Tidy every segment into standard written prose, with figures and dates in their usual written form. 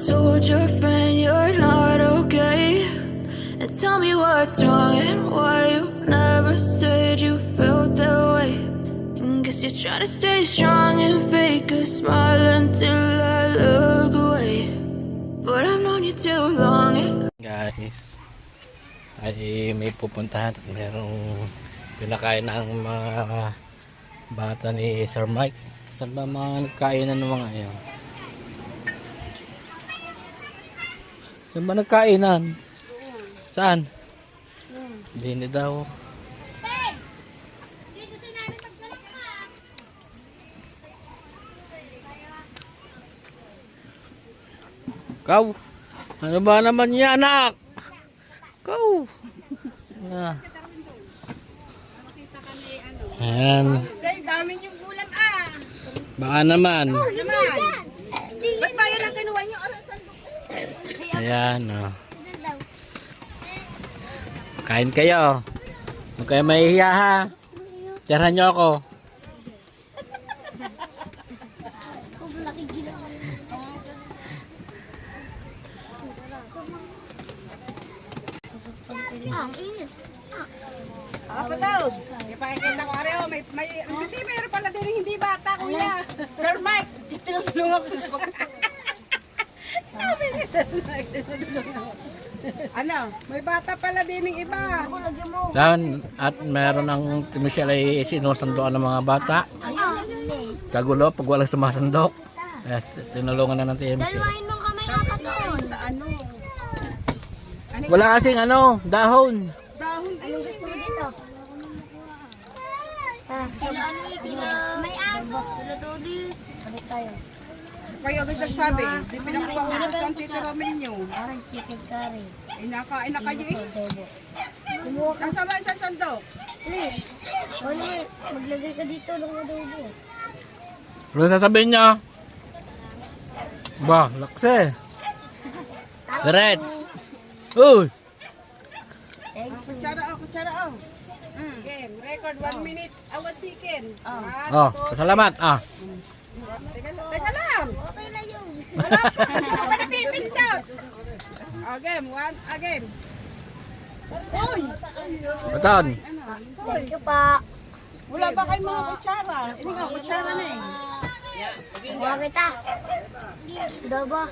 told your friend you're not okay? And tell me what's wrong and why you never said you felt that way. And guess you're trying to stay strong and fake a smile until I look away. But I've known you too long. Guys, ay may pupuntahan at merong pinakain ng mga bata ni Sir Mike. Saan ba mga nagkainan ng mga yun? Saan ba nagkainan? Saan? Hindi daw. Kau, ano ba naman niya, anak? Kau. Ayan. Say, dami yung gulang ah. Baka naman. Naman. Ba't ba yun ang kinuha nyo? Ayan, oh. Kain kayo. Huwag kayo mahihiya ha. Tirahan nyo ako. Apa daw? Ipakikita ko rin, hindi, mayroon pala din yung hindi bata, kuya. Sir Mike, tinutulungan ko sa Sabi ni Sir Mike, tinutulungan ko. Ano? May bata pala din yung iba. Yan, at meron ang Michelle ay sinusunduan ng mga bata. Kagulo pag walang sumasandok. Tinulungan na natin Michelle. Dalwain mong kamay apat doon. Sa ano? Wala kasing ano, dahon. Dahon, Anong gusto mo dito? May aso. Balik tayo. kayo agad nagsabi. Di pinakuha ko na ang titira ninyo. Parang chicken curry. Inakain na kayo eh. Adobo. Kasama sa sandok. Ano, maglagay ka dito ng adobo. Ano sasabihin niya? Ba, lakse. Diret. Uy! Kutsara oh. Game, record 1 minute. Awat chicken. Oh, salamat. Teka lang. Okay na yun. Ako na pipintot. Again, again. Uy! Baton. Thank you pa. Wala ba kayong mga kutsara? Ini nga, kutsara na eh. Kuha kita. Adobo.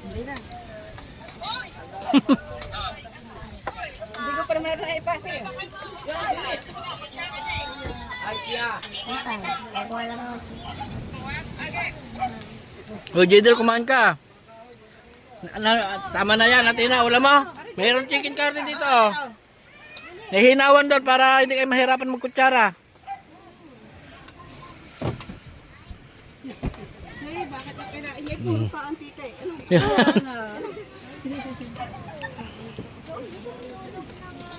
Hindi na. Hindi ko pa naman naipasa eh. Kuha lang ako. Uy, Jidel, kumain ka. Tama na yan, natin na. Ulam mo. Mayroon chicken curry dito. Nahihinawan doon para hindi kayo mahirapan magkutsara. Say, bakit na kinain niya? Puro pa ang tita eh.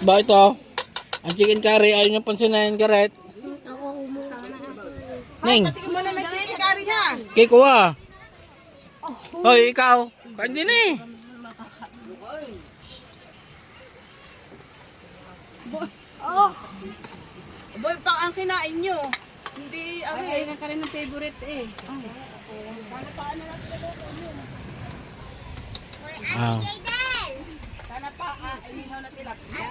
Ba ito? Ang chicken curry, ayaw nyo pansinayin, Gareth. Ning, Patikin mo na ng chicken curry ha. kay kuha. Hoy, ikaw. Kain din eh. Oh, Boy, pang ang kinain nyo. Hindi, ay na ka rin ng favorite eh. Ah. Sana pa, inihaw na tilapia.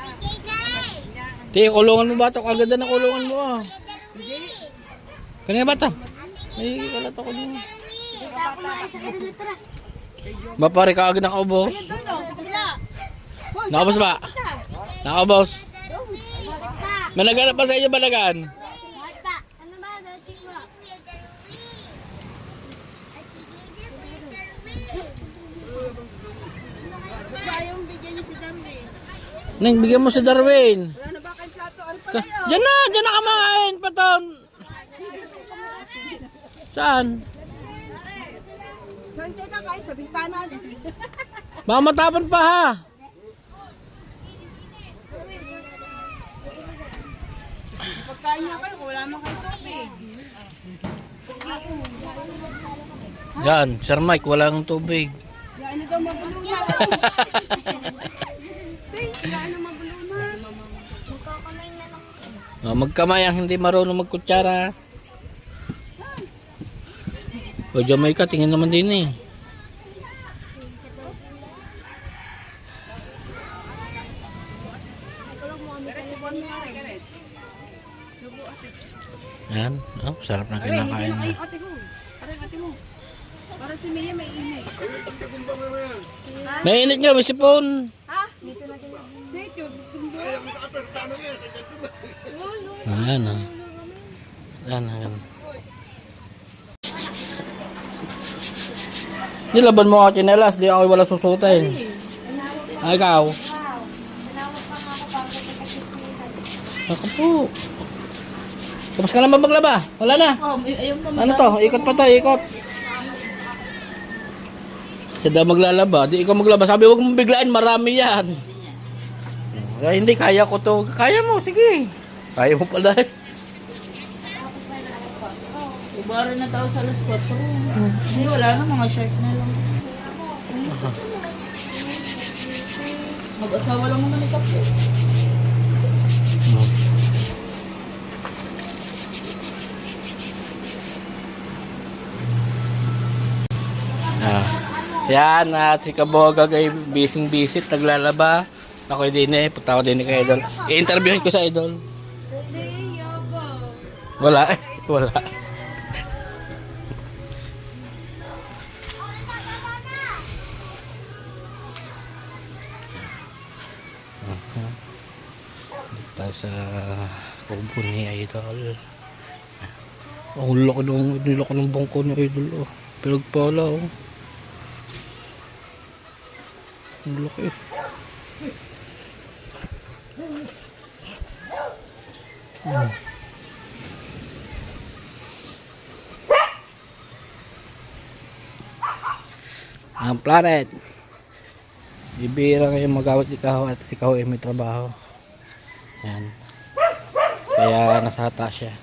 Tiyo, kulungan mo ba ito? Kaganda na kulungan mo ah. Kanina ba ito? Ay, kalat ako din. kita ako kumain sa kanila, tara. Ba pare, kaagad nakaubos? Doon o, sa kabila. Boy, Nakaubos ba? Nakaubos? Bakit pa? May naghanap pa sa inyo balagan? Bakit pa? Ano ba? Dating mo. ba yung bigyan niyo si Darwin? Ning, bigyan mo si Darwin. Wala na ba kayong plato? Ano pala yun? Diyan na kamain, paton. Saan? Saan ka kayo? Sa bintana doon eh. Baka matapan pa ha. Pagkain niya kayo, wala man kayo tubig. Yan, Sir Mike, walang tubig. Yan na daw mabulunan. Say, yan na mabulunan. Magkakamay na lang. Magkamay ang hindi marunong magkutsara. O Jamaica, tingin naman din eh. Sarap na Aray, hindi kinakain na na. kayo ate ko. Aray, ate mo. Para si Mia may inay. Nainit nga, may sipon. Ha? Sweet yun. Ayan ah. Ayan, ayan. Nilaban mo ako chinelas, di ako wala susutin. Ay, ikaw. Ako po. Tapos ka lang ba maglaba? Wala na. Ano to? Ikot pa to, ikot. Siya daw maglalaba, di ikaw maglaba. Sabi, huwag mong biglaan, marami yan. Ay, hindi, kaya ko to. Kaya mo, sige. Kaya mo pala eh. Ibaro na tao sa alas 4. Hindi, wala na, mga shirt na lang. Mag-asawa lang naman ni Kapit. Yan, at si Kabogag ay busy naglalaba. Ako din eh, punta ko din kay Idol. I-interviewin ko sa Idol. Wala eh, wala. Dito tayo sa kubo ni Idol. Ang laki ng bangko ni Idol. Oh. Pinagpala oh. Ang laki. Ang planet. Bibira kayo magawat ikaw at si ikaw ay may trabaho. Yan. Kaya nasa taas siya.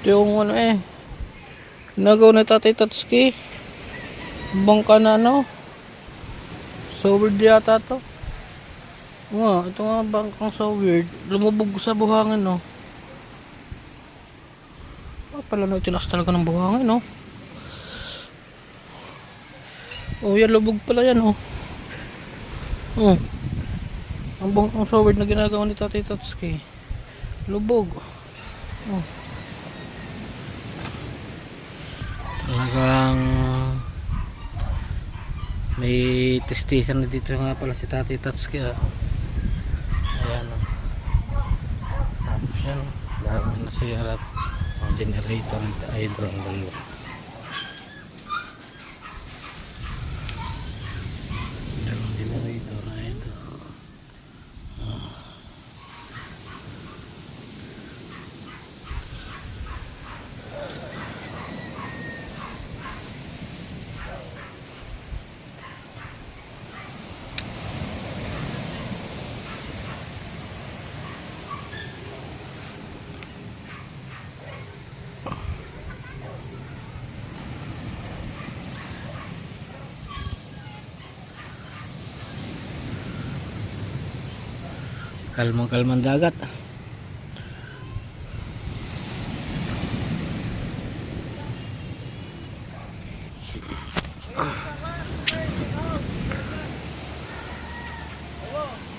Ito yung ano eh. Ginagawa na Tatay Tatsuki. Bangka na ano. So weird yata to. Ito nga bangkang so weird. Lumubog sa buhangin no. Pala na itinas talaga ng buhangin no. Yan lubog pala yan oh. Ang bangkang so weird na ginagawa ni Tatay Tatsuki. Lubog. Talagang may testisan na dito nga pala si Tatay Tatsuki ah. Ayan o. Tapos yan o. Dami na siya harap. Ang generator ng Idol ang dalawa. Dalawang generator na ito. Kalmang dagat.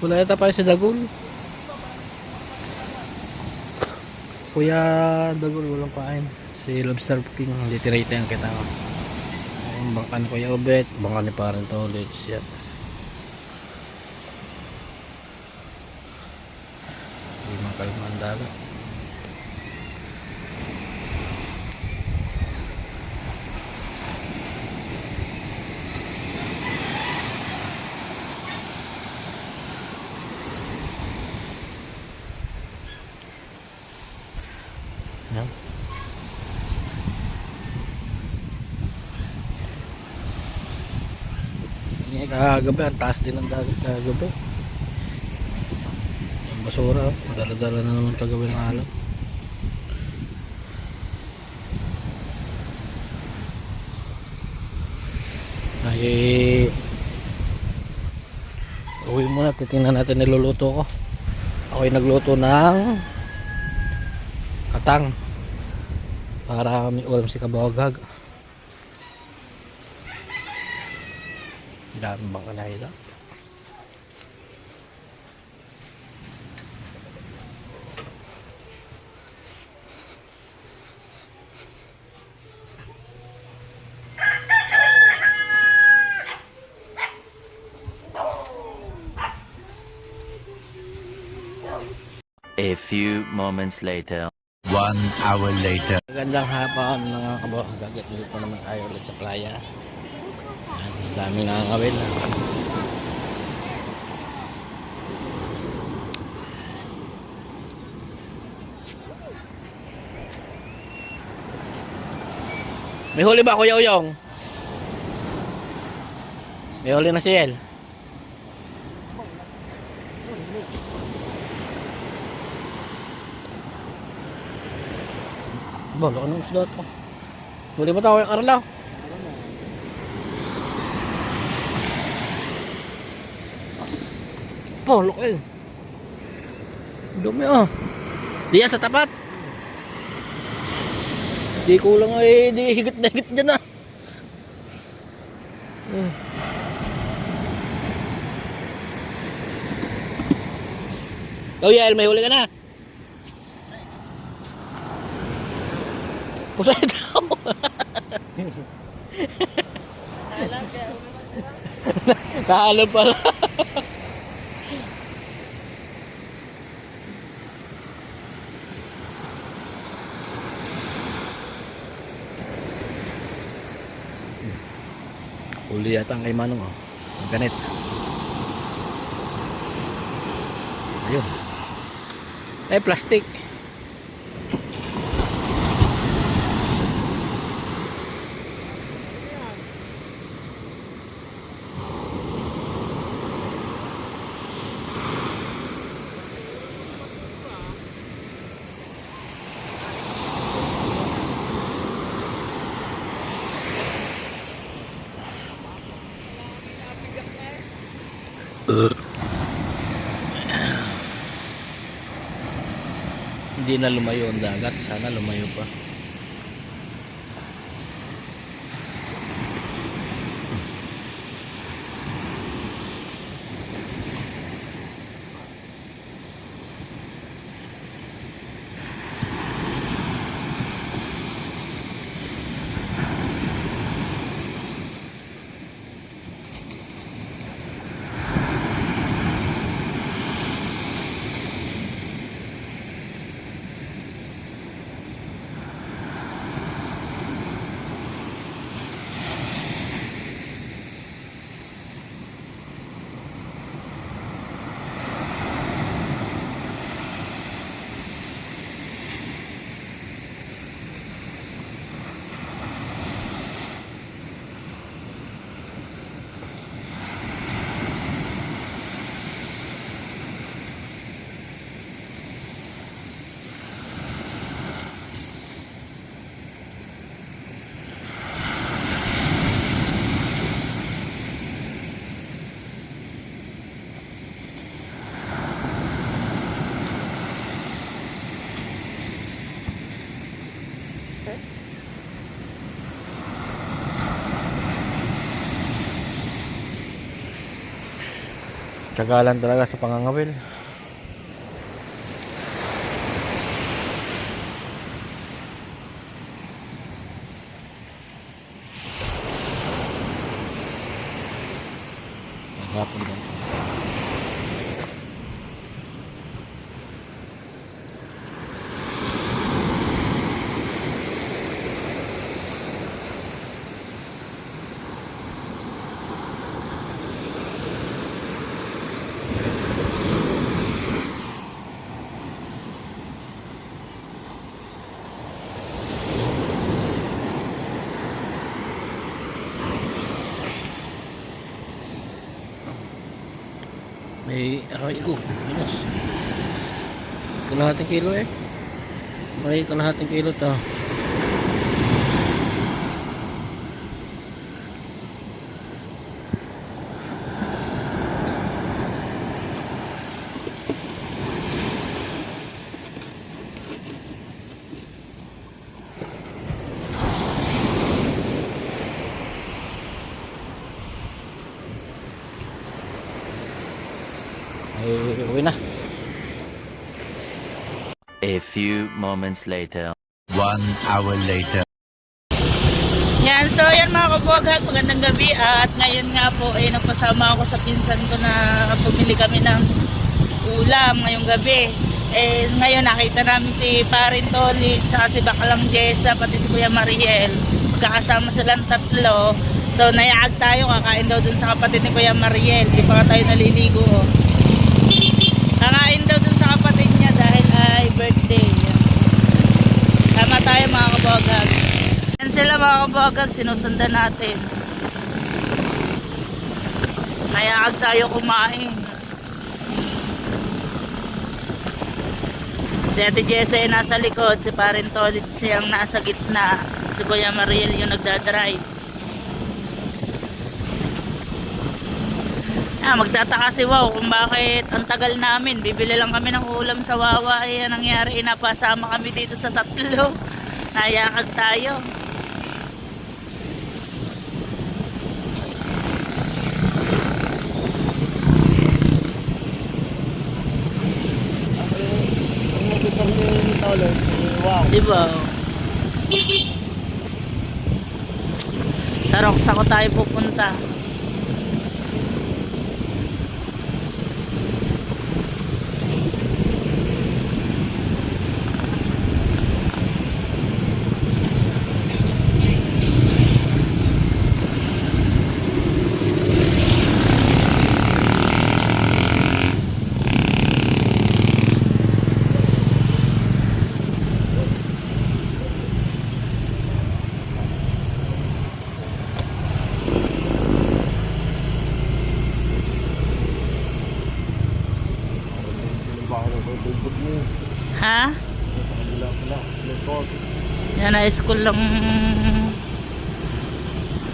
Wala yata pa si Dagul. Kuya Dagul walang kain. Si Lobster King hindi tirita yung kita ko. Ang bangka ni Kuya Obet, bangka ni Parang Tolit siya. Kalmang dagat. Yan. Ini kagabi, ang taas din ng dagat kagabi. Basura, madala-dala na naman kagabi ng alak. Ay uwi muna, titingnan natin niluluto ko. Ako'y nagluto ng Atang. Para may ulam si Kabawagag. Dami bang kanay ito? A few moments later. 1 hour later. Magandang hapon mga Kabawagag. Dito naman tayo ulit sa playa. Ang dami nakangawil. May huli ba Kuya Uyong? May huli na si El. Bolo, anong isda ito? Huli ba tayo Kuya Carlo? Bolo eh. Dumi oh. Diyan sa tapat. Di kulang ay di higit na higit dyan ah. Oh Yael, may huli ka na. Pusay daw. Naalam pala. Uli yata ang kay Manong oh. Ang ganit. Ayun. Eh plastic. Hindi na lumayo ang dagat. Sana lumayo pa. Tagalan talaga sa pangangawil. Maghapon din. May aray ko. Minus. Kalahating kilo eh. May kalahating kilo to. A few moments later. 1 hour later. Yan, so yan mga kabogag, magandang gabi at ngayon nga po ay nagpasama ako sa pinsan ko na pumili kami ng ulam ngayong gabi. Eh ngayon nakita namin si Parin Toli, saka si Baklang Jessa, pati si Kuya Mariel. Magkakasama silang tatlo. So nayaag tayo, kakain daw dun sa kapatid ni Kuya Mariel. Di pa nga tayo naliligo. Oh. Kakain daw dun sa kapatid niya dahil ay birthday. Tama tayo mga kabogag. Yan sila mga kabogag, sinusundan natin. Nayaag tayo kumain. Si Ate Jessa ay nasa likod, si Parin Tolit siyang nasa gitna. Si Kuya Mariel yung nagdadrive. Magtataka si Wow kung bakit ang tagal namin. Bibili lang kami ng ulam sa Wawa. Ay nangyari, napasama kami dito sa tatlo. Nayakag tayo. Si Wow. Sa Roxaco tayo pupunta. Ha? Yan na school lang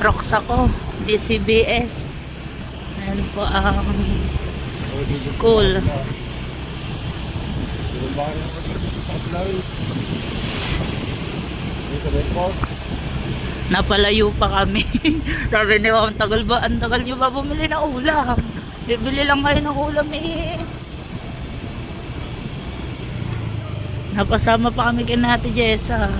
Roxaco, DCBS. Ayan po ang school. Napalayo pa kami. Sabi niyo, ang tagal ba? Ang tagal niyo ba bumili ng ulam? Bibili lang kayo ng ulam eh. Napasama pa kami kay Ate Jessa.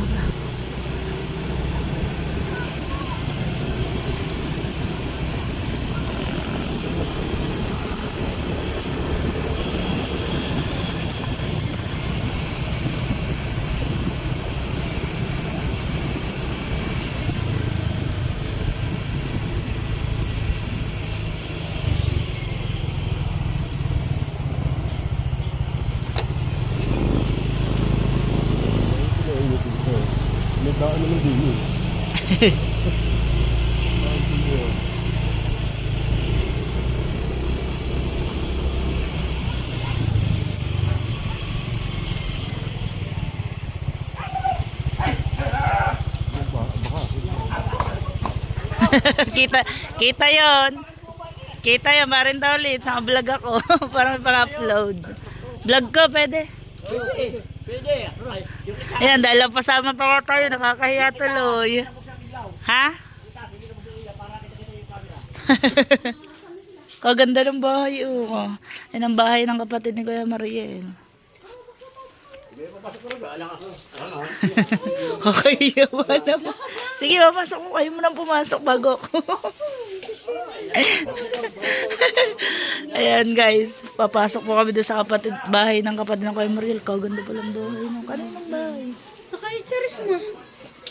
Nagdaan naman din yun. Kita yon. Kita yon, marin daw ulit sa vlog ako. Para pang-upload. Vlog ko, pwede? Pwede. Ayan, dahil pasama pa tayo, nakakahiya tuloy. Ha? Kaganda ng bahay, oh. Yan ang bahay ng kapatid ni Kuya Mariel. Okay, yaman naman. Sige, papasok mo. Kayo mo nang pumasok bago ako. Ayan guys, papasok po kami doon sa bahay ng kapatid ng Kuya Mariel. Kaganda palang bahay ng kaninang bahay. Sakay, charis na.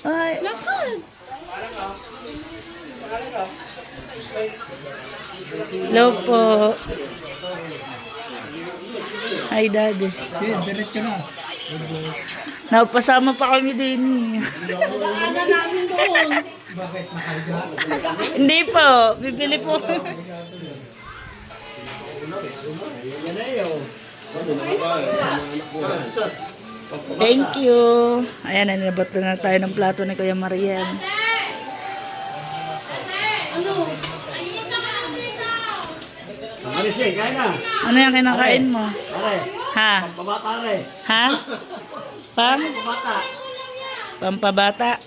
Ay. Lakad. Hello po. Hi daddy. Diretso na. Napasama pa kami din. Hindi po, bibili po. Thank you. Ayan, nanabot na tayo ng plato ni Kuya Mariel. Ano yung kinakain mo? Ha? Ha? Pampabata.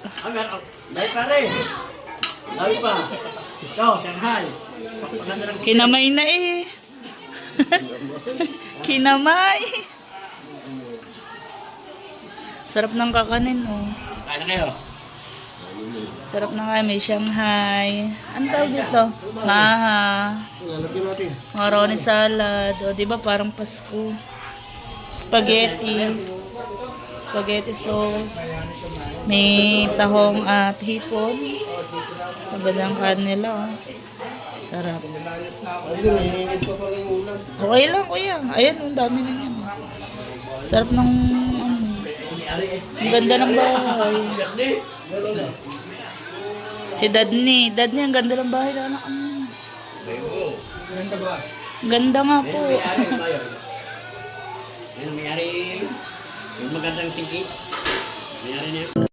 Kinamay na eh. Kinamay. Sarap ng kakanin, oh. Kaya kayo. Sarap na nga, may Shanghai. Ano tawag dito? Maha. Lalagyan natin. Macaroni salad. O, di ba parang Pasko? Spaghetti. Spaghetti sauce. May tahong at hipon. Magandang kanin nila, oh. Sarap. Hindi, mahinihigit pa pala yung ulam. Okay lang, kuya. Ayan, ang dami na yan. Sarap ng, ang ganda ng bahay. Si Dadney, ang ganda ng bahay na anak mo. Ganda nga po. Yung magandang singki. Mayari niya.